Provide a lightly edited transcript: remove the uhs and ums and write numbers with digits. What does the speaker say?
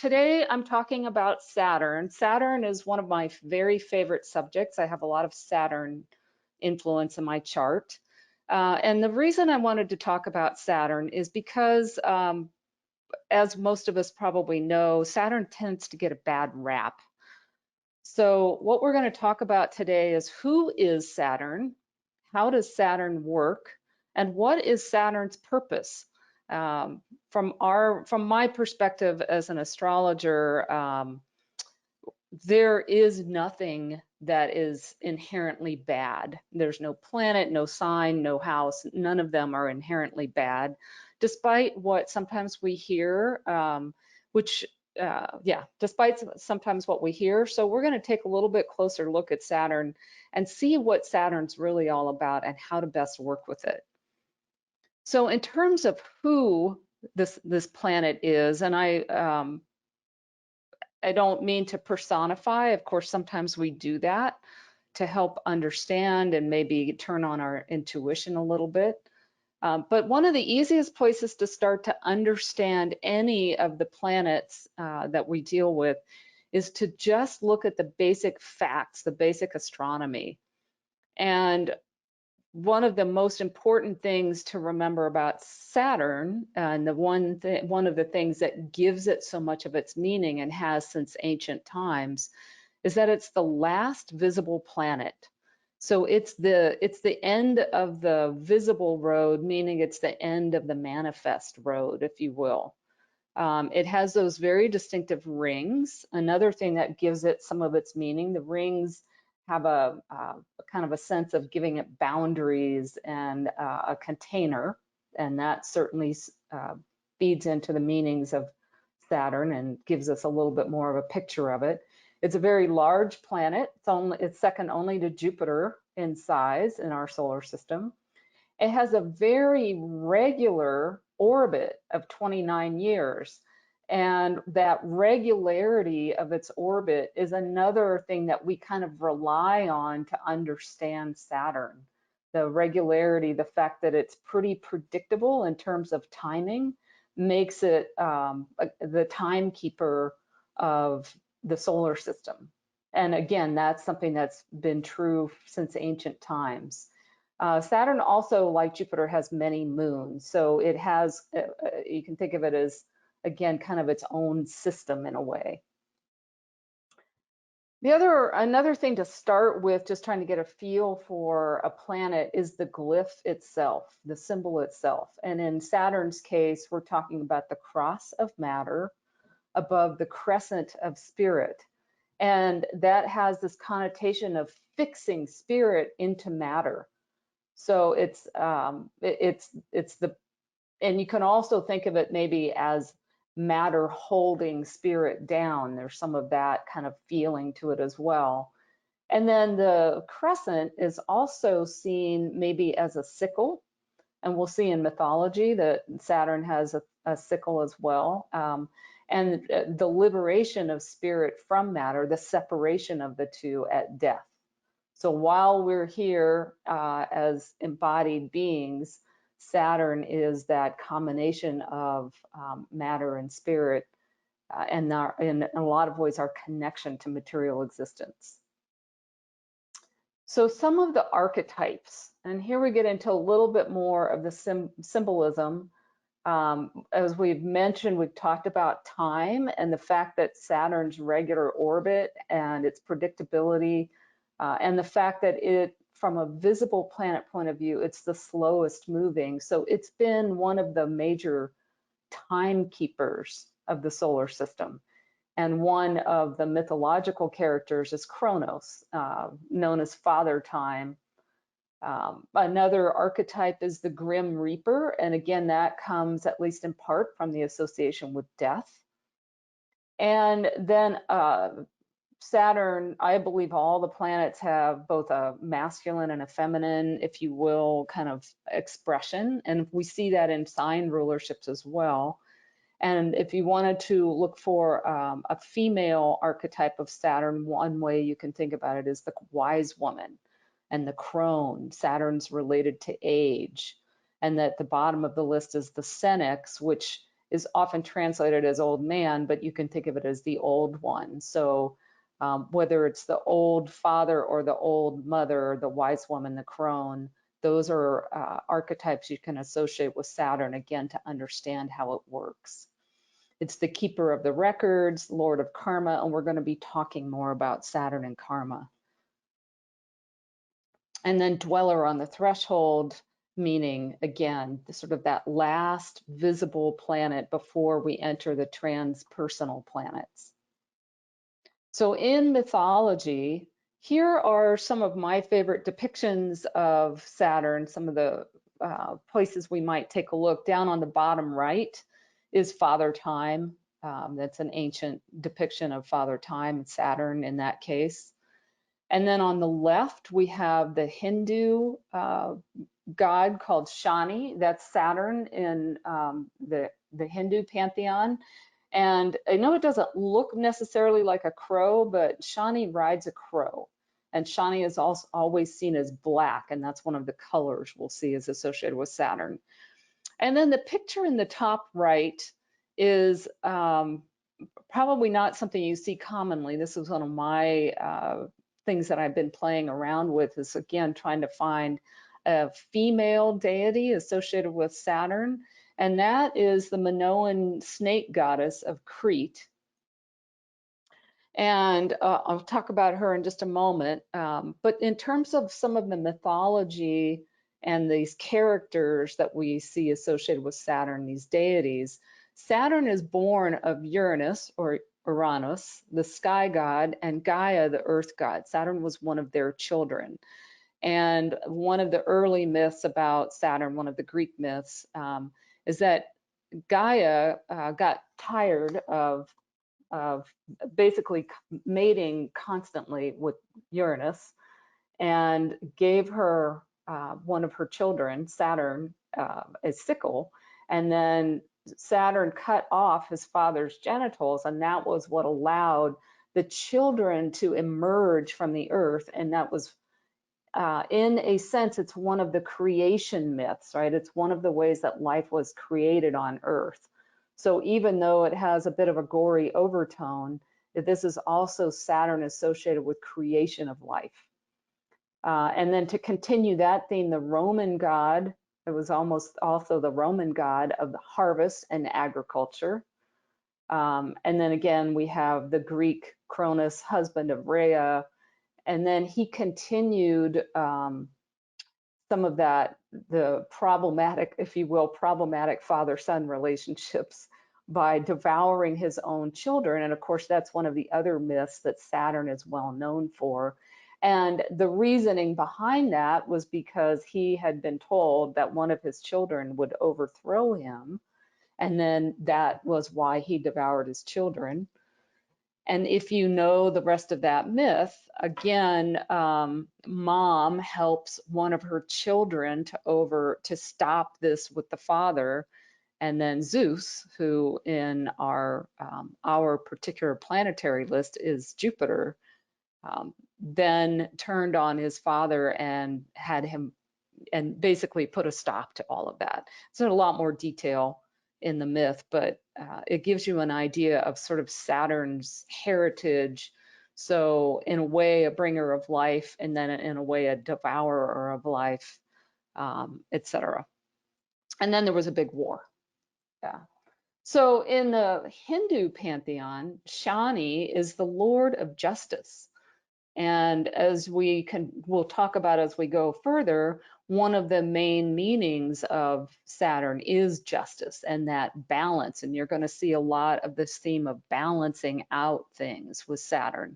today I'm talking about Saturn. Saturn is one of my very favorite subjects. I have a lot of Saturn influence in my chart. And the reason I wanted to talk about Saturn is because, as most of us probably know, Saturn tends to get a bad rap. So what we're going to talk about today is who is Saturn, how does Saturn work, and what is Saturn's purpose? From my perspective as an astrologer, there is nothing that is inherently bad. There's no planet, no sign, no house. None of them are inherently bad, despite what sometimes we hear, despite sometimes what we hear. So we're going to take a little bit closer look at Saturn and see what Saturn's really all about and how to best work with it. So in terms of who this planet is, and I don't mean to personify. Of course, sometimes we do that to help understand and maybe turn on our intuition a little bit. But one of the easiest places to start to understand any of the planets that we deal with is to just look at the basic facts, the basic astronomy. And one of the most important things to remember about Saturn, and one of the things that gives it so much of its meaning and has since ancient times, is that it's the last visible planet. So it's the end of the visible road, meaning it's the end of the manifest road, if you will. It has those very distinctive rings. Another thing that gives it some of its meaning, the rings have a kind of a sense of giving it boundaries and a container, and that certainly feeds into the meanings of Saturn and gives us a little bit more of a picture of it. It's a very large planet. It's second only to Jupiter in size in our solar system. It has a very regular orbit of 29 years. And that regularity of its orbit is another thing that we kind of rely on to understand Saturn. The regularity, the fact that it's pretty predictable in terms of timing, makes it the timekeeper of the solar system. And again, that's something that's been true since ancient times. Saturn also, like Jupiter, has many moons. So it has, you can think of it as, again, kind of its own system in a way. Another thing to start with, just trying to get a feel for a planet, is the glyph itself, the symbol itself. And in Saturn's case, we're talking about the cross of matter above the crescent of spirit. And that has this connotation of fixing spirit into matter. So it's the, and you can also think of it maybe as matter holding spirit down. There's some of that kind of feeling to it as well. And then the crescent is also seen maybe as a sickle. And we'll see in mythology that Saturn has a sickle as well. And the liberation of spirit from matter, the separation of the two at death. So while we're here as embodied beings, Saturn is that combination of matter and spirit, and in a lot of ways our connection to material existence. So some of the archetypes, and here we get into a little bit more of the symbolism. As we've mentioned, we've talked about time and the fact that Saturn's regular orbit and its predictability, and the fact that it, from a visible planet point of view, it's the slowest moving. So it's been one of the major timekeepers of the solar system. And one of the mythological characters is Kronos, known as Father Time. Another archetype is the Grim Reaper. And again, that comes at least in part from the association with death. And then Saturn, I believe all the planets have both a masculine and a feminine, if you will, kind of expression. And we see that in sign rulerships as well. And if you wanted to look for a female archetype of Saturn, one way you can think about it is the wise woman and the crone. Saturn's related to age. And at the bottom of the list is the senex, which is often translated as old man, but you can think of it as the old one. So whether it's the old father or the old mother, the wise woman, the crone, those are archetypes you can associate with Saturn, again, to understand how it works. It's the keeper of the records, lord of karma, and we're going to be talking more about Saturn and karma. And then dweller on the threshold, meaning, again, sort of that last visible planet before we enter the transpersonal planets. So in mythology, here are some of my favorite depictions of Saturn, some of the places we might take a look. Down on the bottom right is Father Time. That's an ancient depiction of Father Time, Saturn in that case. And then on the left, we have the Hindu god called Shani. That's Saturn in the Hindu pantheon. And I know it doesn't look necessarily like a crow, but Shani rides a crow. And Shani is also always seen as black, and that's one of the colors we'll see is associated with Saturn. And then the picture in the top right is probably not something you see commonly. This is one of my things that I've been playing around with, is again trying to find a female deity associated with Saturn, and that is the Minoan snake goddess of Crete. And I'll talk about her in just a moment. But in terms of some of the mythology and these characters that we see associated with Saturn, these deities, Saturn is born of Uranus, or Uranus, the sky god, and Gaia, the earth god. Saturn was one of their children. And one of the early myths about Saturn, one of the Greek myths, is that Gaia got tired of basically mating constantly with Uranus, and gave her one of her children, Saturn, a sickle, and then Saturn cut off his father's genitals, and that was what allowed the children to emerge from the earth. And that was, in a sense, it's one of the creation myths, right? It's one of the ways that life was created on earth. So even though it has a bit of a gory overtone, this is also Saturn associated with creation of life. And then to continue that theme, the Roman god, it was almost also the Roman god of the harvest and agriculture. And then again, we have the Greek Cronus, husband of Rhea. And then he continued some of that, the problematic, if you will, problematic father-son relationships by devouring his own children. And of course, that's one of the other myths that Saturn is well known for. And the reasoning behind that was because he had been told that one of his children would overthrow him. And then that was why he devoured his children. And if you know the rest of that myth, again, mom helps one of her children to stop this with the father. And then Zeus, who in our particular planetary list is Jupiter, then turned on his father and had him, and basically put a stop to all of that. So a lot more detail in the myth, but it gives you an idea of sort of Saturn's heritage. So in a way, a bringer of life, and then in a way, a devourer of life, etc. And then there was a big war. Yeah. So in the Hindu pantheon, Shani is the Lord of Justice. And as we'll talk about as we go further, one of the main meanings of Saturn is justice and that balance. And you're going to see a lot of this theme of balancing out things with Saturn.